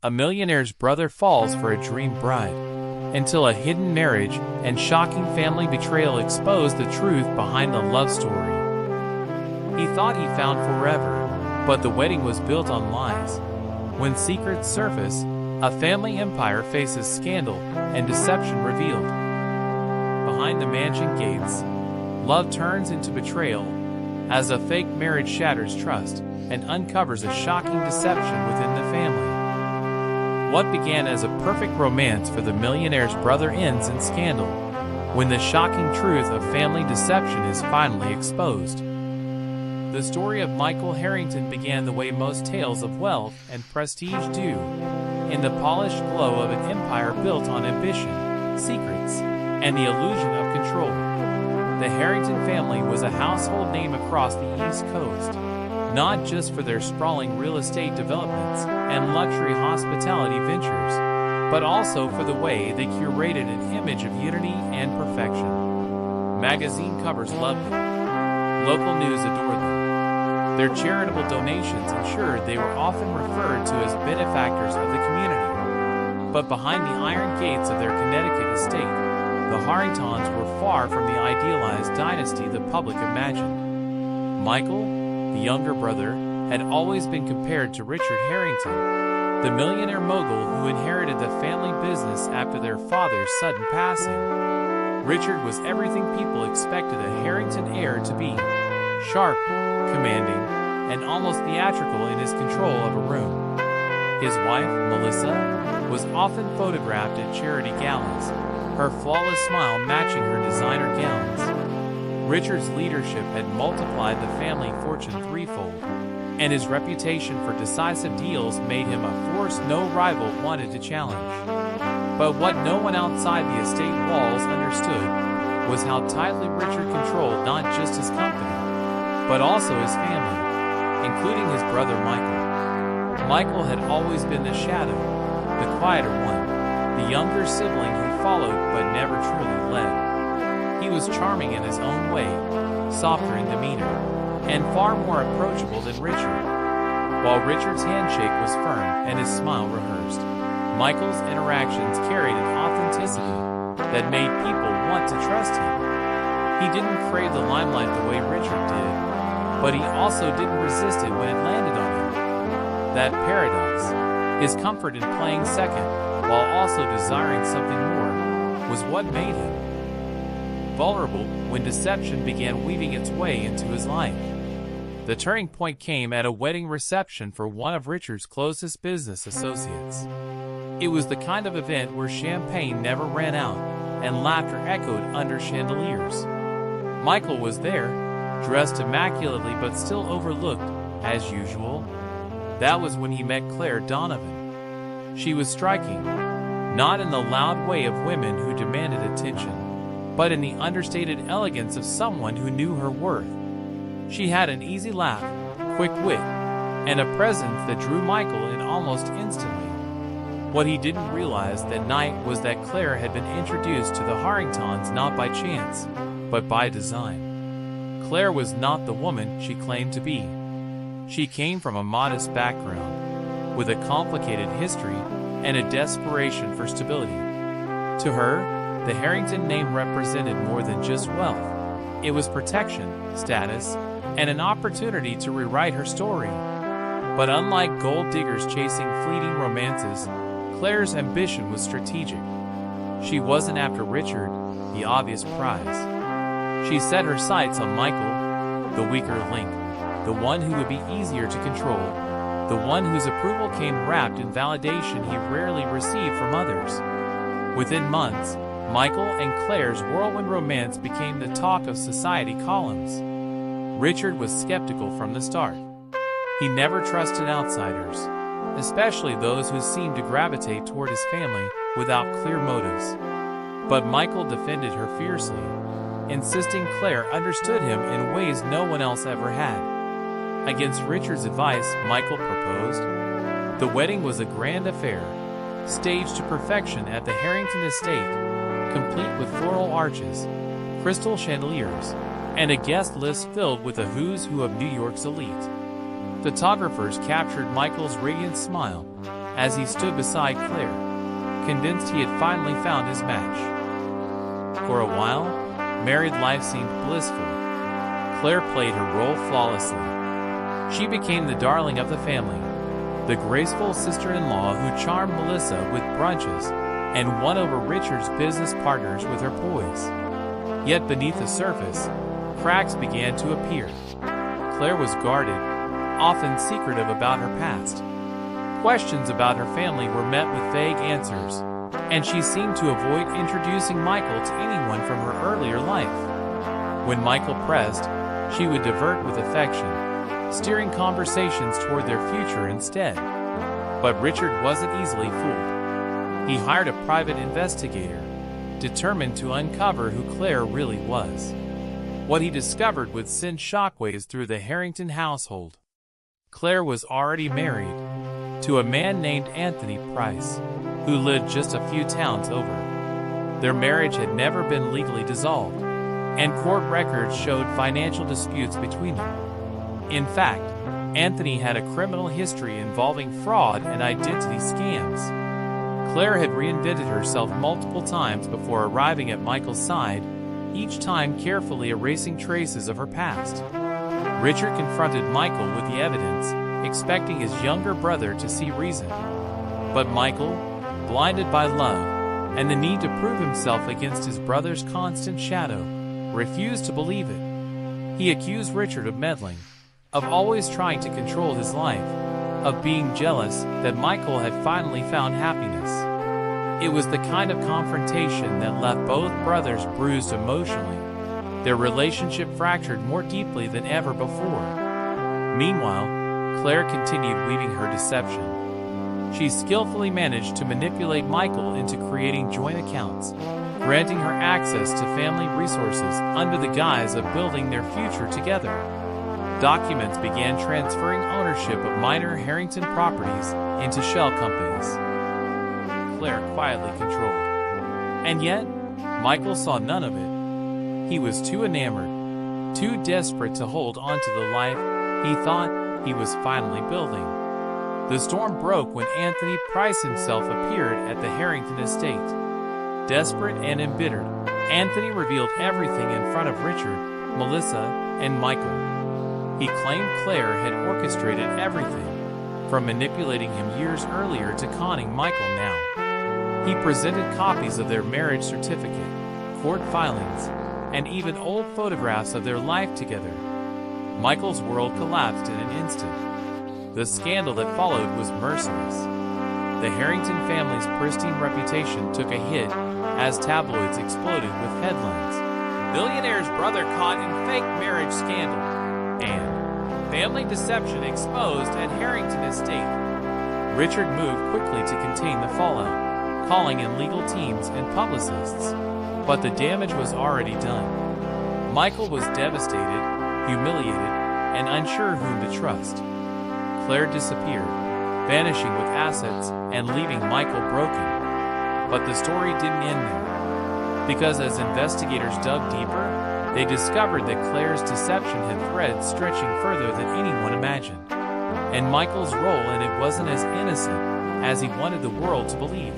a millionaire's brother falls for a dream bride, until a hidden marriage and shocking family betrayal expose the truth behind the love story. He thought he found forever, but the wedding was built on lies. When secrets surface, a family empire faces scandal and deception revealed. Behind the mansion gates, love turns into betrayal, as a fake marriage shatters trust and uncovers a shocking deception within the family. What began as a perfect romance for the millionaire's brother ends in scandal, when the shocking truth of family deception is finally exposed. The story of Michael Harrington began the way most tales of wealth and prestige do, in the polished glow of an empire built on ambition, secrets, and the illusion of control. The Harrington family was a household name across the East Coast, not just for their sprawling real estate developments and luxury hospitality ventures, but also for the way they curated an image of unity and perfection. Magazine covers loved them. Local news adored them. Their charitable donations ensured they were often referred to as benefactors of the community. But behind the iron gates of their Connecticut estate, the Harringtons were far from the idealized dynasty the public imagined. Michael, the younger brother, had always been compared to Richard Harrington, the millionaire mogul who inherited the family business after their father's sudden passing. Richard was everything people expected a Harrington heir to be: sharp, commanding, and almost theatrical in his control of a room. His wife, Melissa, was often photographed at charity galas, her flawless smile matching her designer gowns. Richard's leadership had multiplied the family fortune threefold, and his reputation for decisive deals made him a force no rival wanted to challenge. But what no one outside the estate walls understood was how tightly Richard controlled not just his company, but also his family, including his brother Michael. Michael had always been the shadow, the quieter one, the younger sibling who followed but never truly led. He was charming in his own way, softer in demeanor, and far more approachable than Richard. While Richard's handshake was firm and his smile rehearsed, Michael's interactions carried an authenticity that made people want to trust him. He didn't crave the limelight the way Richard did, but he also didn't resist it when it landed on him. That paradox, his comfort in playing second while also desiring something more, was what made him vulnerable when deception began weaving its way into his life. The turning point came at a wedding reception for one of Richard's closest business associates. It was the kind of event where champagne never ran out and laughter echoed under chandeliers. Michael was there, dressed immaculately but still overlooked, as usual. That was when he met Claire Donovan. She was striking, not in the loud way of women who demanded attention, but in the understated elegance of someone who knew her worth. She had an easy laugh, quick wit, and a presence that drew Michael in almost instantly. What he didn't realize that night was that Claire had been introduced to the Harringtons not by chance, but by design. Claire was not the woman she claimed to be. She came from a modest background, with a complicated history and a desperation for stability. To her, the Harrington name represented more than just wealth. It was protection, status, and an opportunity to rewrite her story. But unlike gold diggers chasing fleeting romances, Claire's ambition was strategic. She wasn't after Richard, the obvious prize. She set her sights on Michael, the weaker link, the one who would be easier to control, the one whose approval came wrapped in validation he rarely received from others. Within months, Michael and Claire's whirlwind romance became the talk of society columns. Richard was skeptical from the start. He never trusted outsiders, especially those who seemed to gravitate toward his family without clear motives. But Michael defended her fiercely, insisting Claire understood him in ways no one else ever had. Against Richard's advice, Michael proposed. The wedding was a grand affair, staged to perfection at the Harrington estate, complete with floral arches, crystal chandeliers, and a guest list filled with the who's who of New York's elite. Photographers captured Michael's radiant smile, as he stood beside Claire, convinced he had finally found his match. For a while, married life seemed blissful. Claire played her role flawlessly. She became the darling of the family, the graceful sister-in-law who charmed Melissa with brunches and won over Richard's business partners with her poise. Yet beneath the surface, cracks began to appear. Claire was guarded, often secretive about her past. Questions about her family were met with vague answers, and she seemed to avoid introducing Michael to anyone from her earlier life. When Michael pressed, she would divert with affection, steering conversations toward their future instead. But Richard wasn't easily fooled. He hired a private investigator, determined to uncover who Claire really was. What he discovered would send shockwaves through the Harrington household. Claire was already married to a man named Anthony Price, who lived just a few towns over. Their marriage had never been legally dissolved, and court records showed financial disputes between them. In fact, Anthony had a criminal history involving fraud and identity scams. Claire had reinvented herself multiple times before arriving at Michael's side, each time carefully erasing traces of her past. Richard confronted Michael with the evidence, expecting his younger brother to see reason. But Michael, blinded by love and the need to prove himself against his brother's constant shadow, refused to believe it. He accused Richard of meddling, of always trying to control his life, of being jealous that Michael had finally found happiness. It was the kind of confrontation that left both brothers bruised emotionally, their relationship fractured more deeply than ever before. Meanwhile, Claire continued weaving her deception. She skillfully managed to manipulate Michael into creating joint accounts, granting her access to family resources under the guise of building their future together. Documents began transferring ownership of minor Harrington properties into shell companies. Claire quietly controlled. And yet, Michael saw none of it. He was too enamored, too desperate to hold on to the life he thought he was finally building. The storm broke when Anthony Price himself appeared at the Harrington estate. Desperate and embittered, Anthony revealed everything in front of Richard, Melissa, and Michael. He claimed Claire had orchestrated everything, from manipulating him years earlier to conning Michael now. He presented copies of their marriage certificate, court filings, and even old photographs of their life together. Michael's world collapsed in an instant. The scandal that followed was merciless. The Harrington family's pristine reputation took a hit as tabloids exploded with headlines. Millionaire's brother caught in fake marriage scandal, and family deception exposed at Harrington estate. Richard moved quickly to contain the fallout, calling in legal teams and publicists. But the damage was already done. Michael was devastated, humiliated, and unsure whom to trust. Claire disappeared, vanishing with assets and leaving Michael broken. But the story didn't end there. Because as investigators dug deeper, they discovered that Claire's deception had threads stretching further than anyone imagined. And Michael's role in it wasn't as innocent as he wanted the world to believe.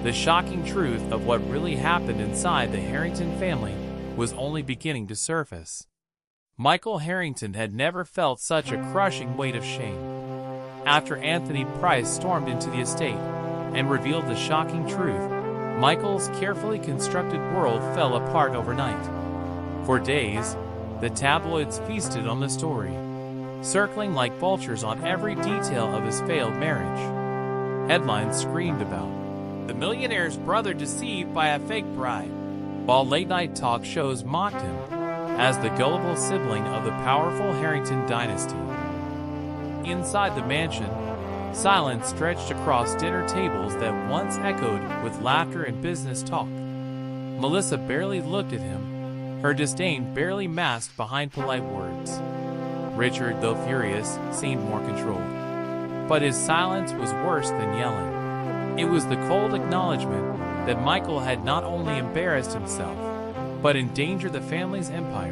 The shocking truth of what really happened inside the Harrington family was only beginning to surface. Michael Harrington had never felt such a crushing weight of shame. After Anthony Price stormed into the estate and revealed the shocking truth, Michael's carefully constructed world fell apart overnight. For days, the tabloids feasted on the story, circling like vultures on every detail of his failed marriage. Headlines screamed about the millionaire's brother deceived by a fake bride, while late-night talk shows mocked him as the gullible sibling of the powerful Harrington dynasty. Inside the mansion, silence stretched across dinner tables that once echoed with laughter and business talk. Melissa barely looked at him, her disdain barely masked behind polite words. Richard, though furious, seemed more controlled. But his silence was worse than yelling. It was the cold acknowledgement that Michael had not only embarrassed himself, but endangered the family's empire.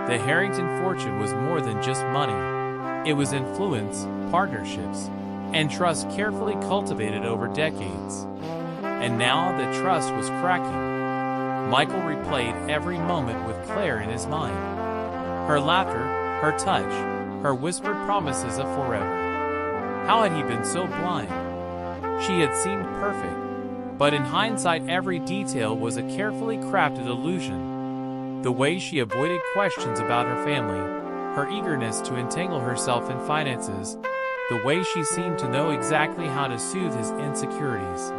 The Harrington fortune was more than just money. It was influence, partnerships, and trust carefully cultivated over decades. And now that trust was cracking, Michael replayed every moment with Claire in his mind. Her laughter, her touch, her whispered promises of forever. How had he been so blind? She had seemed perfect, but in hindsight every detail was a carefully crafted illusion. The way she avoided questions about her family, her eagerness to entangle herself in finances, the way she seemed to know exactly how to soothe his insecurities.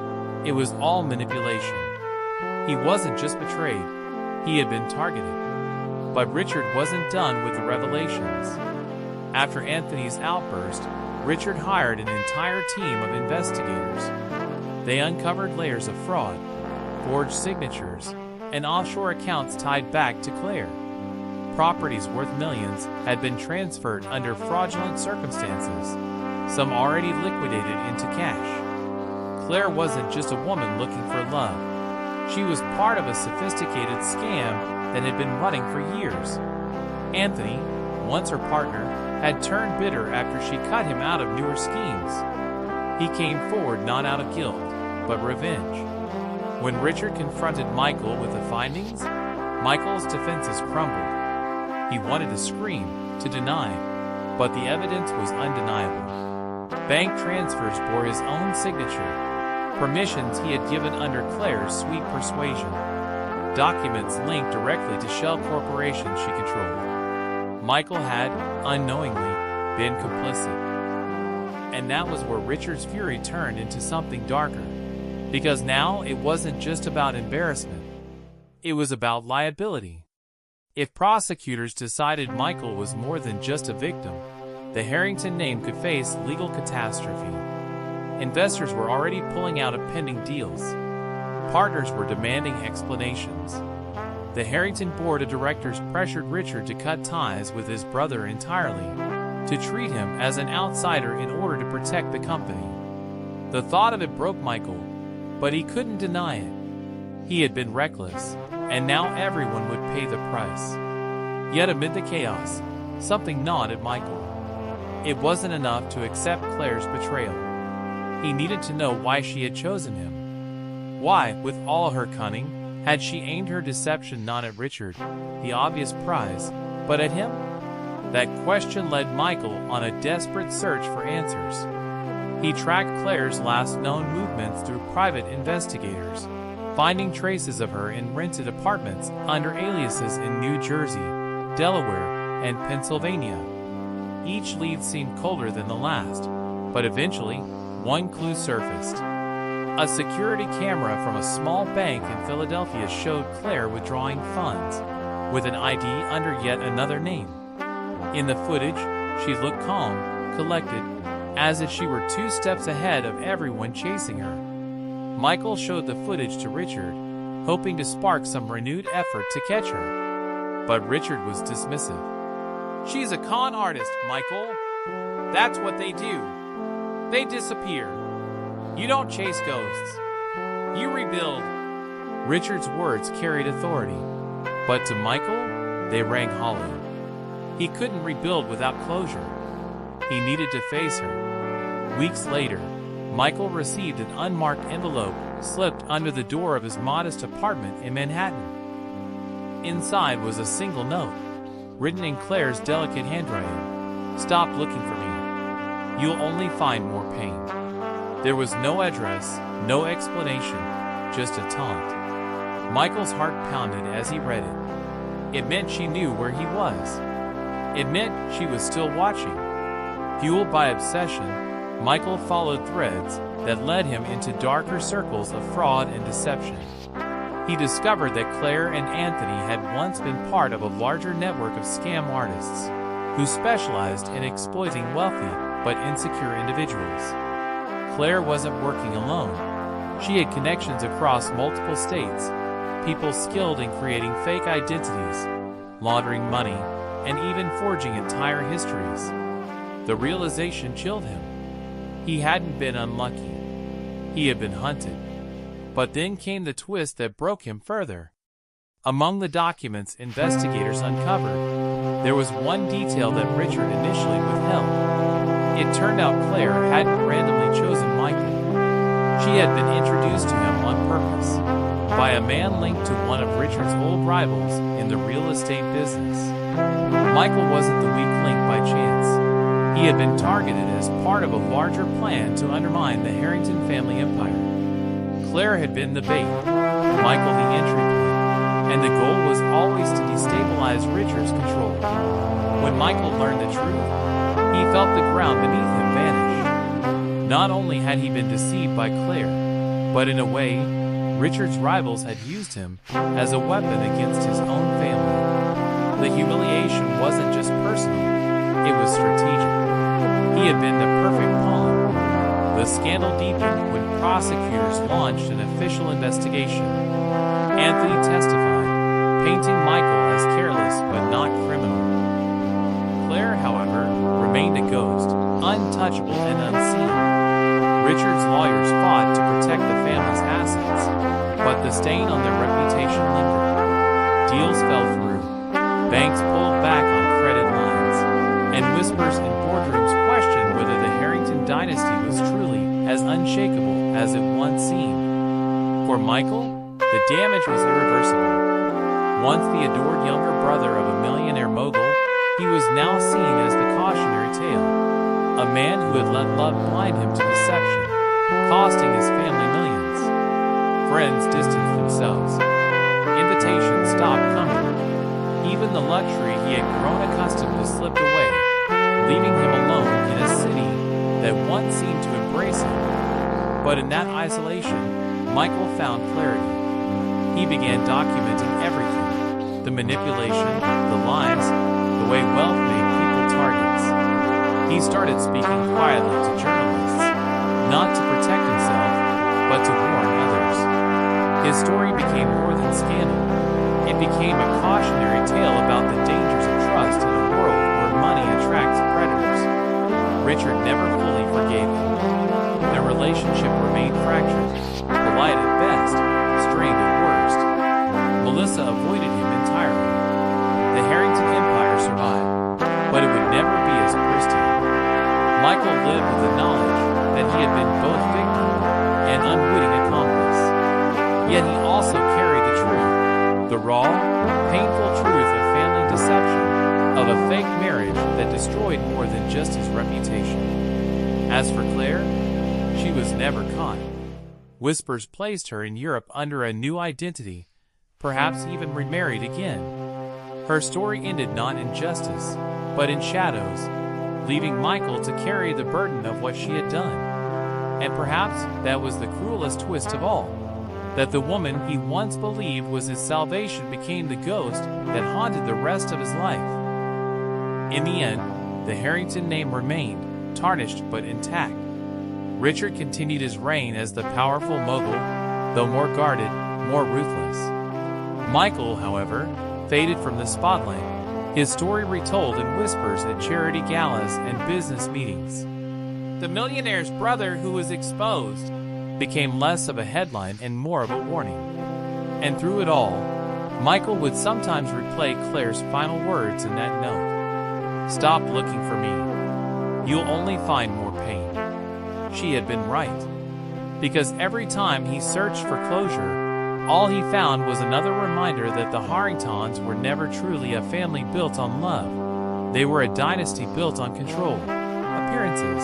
It was all manipulation. He wasn't just betrayed, he had been targeted. But Richard wasn't done with the revelations. After Anthony's outburst, Richard hired an entire team of investigators. They uncovered layers of fraud, forged signatures, and offshore accounts tied back to Claire. Properties worth millions had been transferred under fraudulent circumstances, some already liquidated into cash. Claire wasn't just a woman looking for love. She was part of a sophisticated scam that had been running for years. Anthony, once her partner, had turned bitter after she cut him out of newer schemes. He came forward not out of guilt, but revenge. When Richard confronted Michael with the findings, Michael's defenses crumbled. He wanted to scream, to deny, but the evidence was undeniable. Bank transfers bore his own signature, permissions he had given under Claire's sweet persuasion, documents linked directly to shell corporations she controlled. Michael had, unknowingly, been complicit. And that was where Richard's fury turned into something darker. Because now it wasn't just about embarrassment. It was about liability. If prosecutors decided Michael was more than just a victim, the Harrington name could face legal catastrophe. Investors were already pulling out of pending deals. Partners were demanding explanations. The Harrington board of directors pressured Richard to cut ties with his brother entirely, to treat him as an outsider in order to protect the company. The thought of it broke Michael, but he couldn't deny it. He had been reckless, and now everyone would pay the price. Yet amid the chaos, something gnawed at Michael. It wasn't enough to accept Claire's betrayal. He needed to know why she had chosen him. Why, with all her cunning, had she aimed her deception not at Richard, the obvious prize, but at him? That question led Michael on a desperate search for answers. He tracked Claire's last known movements through private investigators, finding traces of her in rented apartments under aliases in New Jersey, Delaware, and Pennsylvania. Each lead seemed colder than the last, but eventually, one clue surfaced. A security camera from a small bank in Philadelphia showed Claire withdrawing funds, with an ID under yet another name. In the footage, she looked calm, collected, as if she were 2 steps ahead of everyone chasing her. Michael showed the footage to Richard, hoping to spark some renewed effort to catch her. But Richard was dismissive. "She's a con artist, Michael. That's what they do. They disappear. You don't chase ghosts. You rebuild." Richard's words carried authority, but to Michael, they rang hollow. He couldn't rebuild without closure. He needed to face her. Weeks later, Michael received an unmarked envelope slipped under the door of his modest apartment in Manhattan. Inside was a single note, written in Claire's delicate handwriting. "Stop looking for me. You'll only find more pain." There was no address, no explanation, just a taunt. Michael's heart pounded as he read it. It meant she knew where he was. It meant she was still watching. Fueled by obsession, Michael followed threads that led him into darker circles of fraud and deception. He discovered that Claire and Anthony had once been part of a larger network of scam artists who specialized in exploiting wealthy but insecure individuals. Claire wasn't working alone. She had connections across multiple states, people skilled in creating fake identities, laundering money, and even forging entire histories. The realization chilled him. He hadn't been unlucky. He had been hunted. But then came the twist that broke him further. Among the documents investigators uncovered, there was one detail that Richard initially withheld. It turned out Claire hadn't randomly chosen Michael. She had been introduced to him on purpose by a man linked to one of Richard's old rivals in the real estate business. Michael wasn't the weak link by chance. He had been targeted as part of a larger plan to undermine the Harrington family empire. Claire had been the bait, Michael the entry point, and the goal was always to destabilize Richard's control. When Michael learned the truth, he felt the ground beneath him vanish. Not only had he been deceived by Claire, but in a way, Richard's rivals had used him as a weapon against his own family. The humiliation wasn't just personal, it was strategic. He had been the perfect pawn. The scandal deepened when prosecutors launched an official investigation. Anthony testified, painting Michael as careless but not criminal. Claire, however, remained a ghost, untouchable and unseen. Richard's lawyers fought to protect the family's assets, but the stain on their reputation lingered. Deals fell through, banks pulled back on credit lines, and whispers in boardrooms questioned whether the Harrington dynasty was truly as unshakable as it once seemed. For Michael, the damage was irreversible. Once the adored younger brother of a millionaire mogul, he was now seen as the cautionary tale, a man who had let love blind him to deception, costing his family millions. Friends distanced themselves. Invitations stopped coming. Even the luxury he had grown accustomed to slipped away, leaving him alone in a city that once seemed to embrace him. But in that isolation, Michael found clarity. He began documenting everything: the manipulation, the lies, the way wealth made people targets. He started speaking quietly to journalists, not to protect himself, but to warn others. His story became more than scandal. It became a cautionary tale about the dangers of trust in a world where money attracts predators. Richard never fully forgave him. Their relationship remained fractured, polite at best, strained at worst. Melissa avoided him entirely. The Harrington empire survived, but it would never be as pristine. Michael lived with the knowledge that he had been both victim and unwitting accomplice. Yet he also carried the truth, the raw, painful truth of family deception, of a fake marriage that destroyed more than just his reputation. As for Claire, she was never caught. Whispers placed her in Europe under a new identity, perhaps even remarried again. Her story ended not in justice, but in shadows, leaving Michael to carry the burden of what she had done. And perhaps that was the cruelest twist of all, that the woman he once believed was his salvation became the ghost that haunted the rest of his life. In the end, the Harrington name remained, tarnished but intact. Richard continued his reign as the powerful mogul, though more guarded, more ruthless. Michael, however, faded from the spotlight, his story retold in whispers at charity galas and business meetings. The millionaire's brother who was exposed became less of a headline and more of a warning. And through it all, Michael would sometimes replay Claire's final words in that note. "Stop looking for me. You'll only find more pain." She had been right. Because every time he searched for closure, all he found was another reminder that the Harringtons were never truly a family built on love. They were a dynasty built on control, appearances,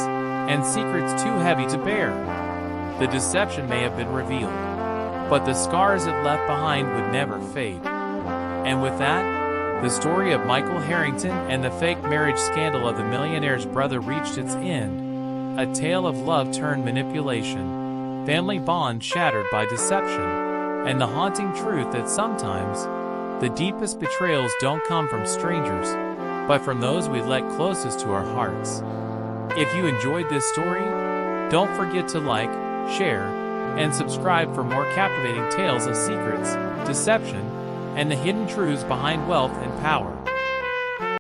and secrets too heavy to bear. The deception may have been revealed, but the scars it left behind would never fade. And with that, the story of Michael Harrington and the fake marriage scandal of the millionaire's brother reached its end. A tale of love turned manipulation, family bonds shattered by deception, and the haunting truth that sometimes the deepest betrayals don't come from strangers, but from those we let closest to our hearts. If you enjoyed this story, don't forget to like, share, and subscribe for more captivating tales of secrets, deception, and the hidden truths behind wealth and power.